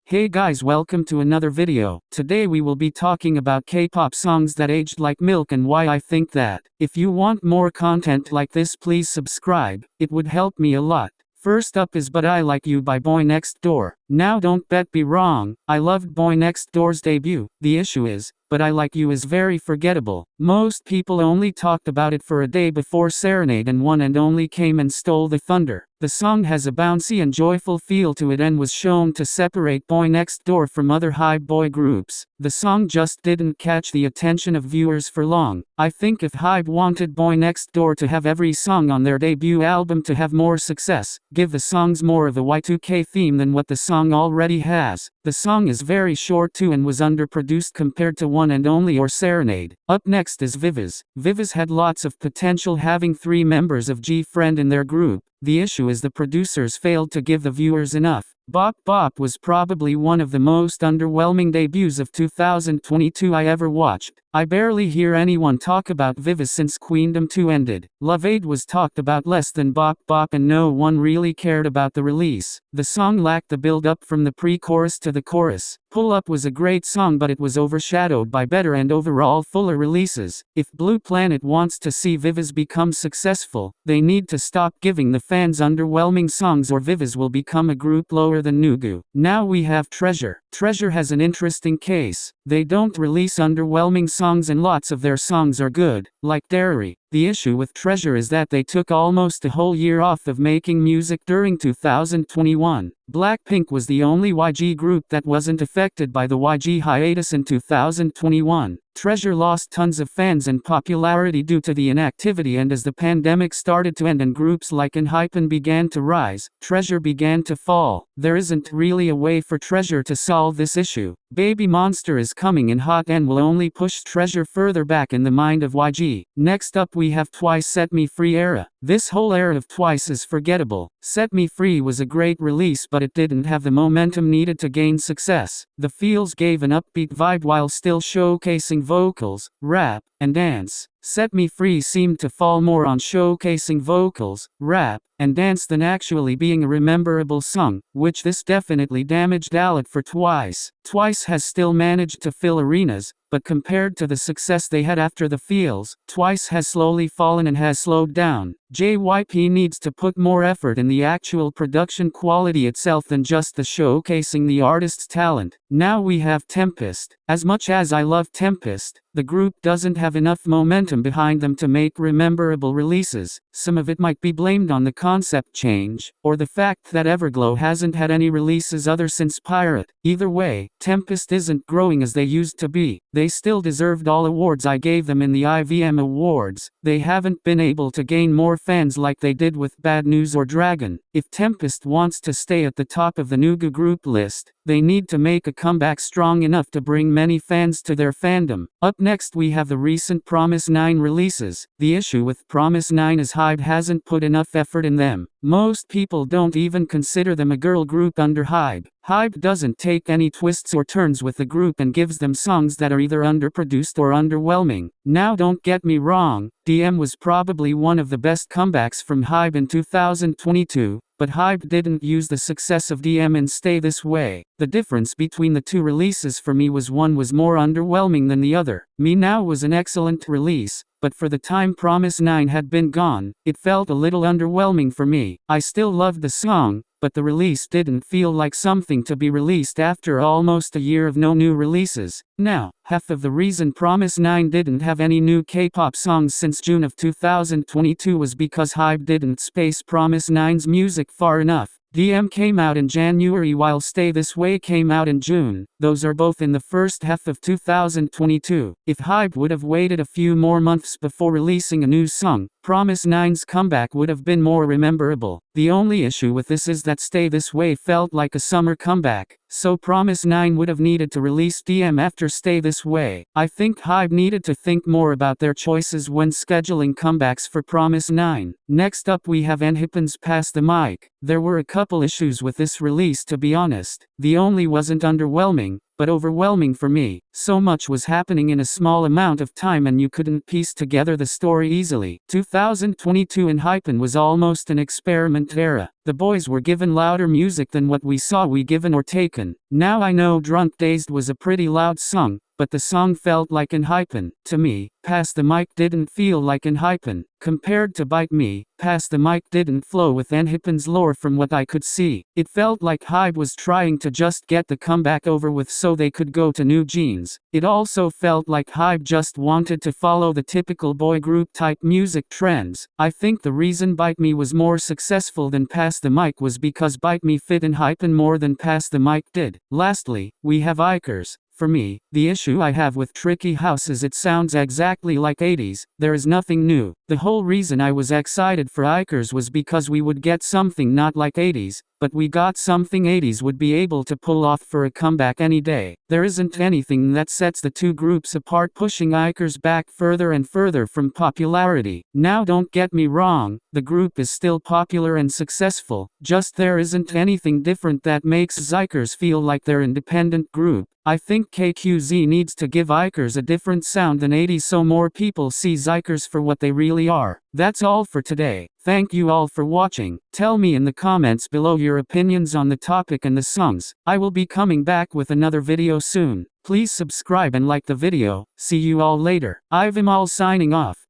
Hey guys, welcome to another video. Today we will be talking about K-pop songs that aged like milk and why I think that. If you want more content like this, please subscribe, it would help me a lot. First up is But I Like You by Boy Next Door. Now don't bet me wrong, I loved Boy Next Door's debut. The issue is, But I Like You is very forgettable. Most people only talked about it for a day before Serenade and One and Only came and stole the thunder. The song has a bouncy and joyful feel to it and was shown to separate Boy Next Door from other hype boy groups. The song just didn't catch the attention of viewers for long. I think if hype wanted Boy Next Door to have every song on their debut album to have more success, give the songs more of a Y2K theme than what the song already has. The song is very short too and was underproduced compared to One and Only or Serenade. Up next is Vivas. Vivas had lots of potential, having 3 members of G-Friend in their group. The issue is the producers failed to give the viewers enough. Bop Bop was probably one of the most underwhelming debuts of 2022 I ever watched. I barely hear anyone talk about Vivas since Queendom 2 ended. Love Aid was talked about less than Bop Bop and no one really cared about the release. The song lacked the build-up from the pre-chorus to the chorus. Pull Up was a great song, but it was overshadowed by better and overall fuller releases. If Blue Planet wants to see Vivas become successful, they need to stop giving the fans underwhelming songs or Vivas will become a group lower than Nugu. Now we have Treasure. Treasure has an interesting case. They don't release underwhelming songs and lots of their songs are good, like Dairy. The issue with Treasure is that they took almost a whole year off of making music during 2021. Blackpink was the only YG group that wasn't affected by the YG hiatus in 2021. Treasure lost tons of fans and popularity due to the inactivity, and as the pandemic started to end and groups like ENHYPEN began to rise, Treasure began to fall. There isn't really a way for Treasure to solve this issue. Baby Monster is coming in hot and will only push Treasure further back in the mind of YG. Next up we have Twice Set Me Free era. This whole era of Twice is forgettable. Set Me Free was a great release, but it didn't have the momentum needed to gain success. The feels gave an upbeat vibe while still showcasing vocals, rap, and dance. Set Me Free seemed to fall more on showcasing vocals, rap, and dance than actually being a rememberable song, which this definitely damaged out for Twice. Twice has still managed to fill arenas, but compared to the success they had after the feels, Twice has slowly fallen and has slowed down. JYP needs to put more effort in the actual production quality itself than just the showcasing the artist's talent. Now we have Tempest. As much as I love Tempest, the group doesn't have enough momentum behind them to make rememberable releases. Some of it might be blamed on the concept change, or the fact that Everglow hasn't had any releases other since Pirate. Either way, Tempest isn't growing as they used to be. They still deserved all awards I gave them in the IVM Awards. They haven't been able to gain more fans like they did with Bad News or Dragon. If Tempest wants to stay at the top of the Nugu group list, they need to make a comeback strong enough to bring many fans to their fandom. Up next we have the recent Promise 9 releases. The issue with Promise 9 is HYBE hasn't put enough effort in them. Most people don't even consider them a girl group under HYBE. HYBE doesn't take any twists or turns with the group and gives them songs that are either underproduced or underwhelming. Now don't get me wrong, DM was probably one of the best comebacks from HYBE in 2022. But HYBE didn't use the success of DM and Stay This Way. The difference between the two releases for me was one was more underwhelming than the other. Me Now was an excellent release, but for the time Promise 9 had been gone, it felt a little underwhelming for me. I still loved the song, but the release didn't feel like something to be released after almost a year of no new releases. Now, half of the reason Promise 9 didn't have any new K-pop songs since June of 2022 was because HYBE didn't space Promise 9's music far enough. DM came out in January while Stay This Way came out in June. Those are both in the first half of 2022. If HYBE would have waited a few more months before releasing a new song, Promise 9's comeback would have been more rememberable. The only issue with this is that Stay This Way felt like a summer comeback, so Promise 9 would have needed to release DM after Stay This Way. I think HYBE needed to think more about their choices when scheduling comebacks for Promise 9. Next up we have ENHYPEN's Pass the Mic. There were a couple issues with this release, to be honest. The only wasn't underwhelming, but overwhelming for me. So much was happening in a small amount of time and you couldn't piece together the story easily. 2022 in Hypen was almost an experiment era. The boys were given louder music than what we saw we given or taken. Now I know Drunk Dazed was a pretty loud song, but the song felt like in Hypen. To me, Pass the Mic didn't feel like in Hypen. Compared to Bite Me, Pass the Mic didn't flow with Hypen's lore from what I could see. It felt like Hype was trying to just get the comeback over with so they could go to New Jeans. It also felt like Hype just wanted to follow the typical boy group type music trends. I think the reason Bite Me was more successful than Pass the Mic was because Bite Me fit in Hypen more than Pass the Mic did. Lastly, we have Ikers. For me, the issue I have with Tricky House is it sounds exactly like 80s, there is nothing new. The whole reason I was excited for Ikers was because we would get something not like 80s, but we got something 80s would be able to pull off for a comeback any day. There isn't anything that sets the two groups apart, pushing Ikers back further and further from popularity. Now don't get me wrong, the group is still popular and successful, just there isn't anything different that makes Ikers feel like they're an independent group. I think KQZ needs to give Ikers a different sound than 80s so more people see Ikers for what they really are. That's all for today. Thank you all for watching. Tell me in the comments below your opinions on the topic and the songs. I will be coming back with another video soon. Please subscribe and like the video. See you all later. Ivan All signing off.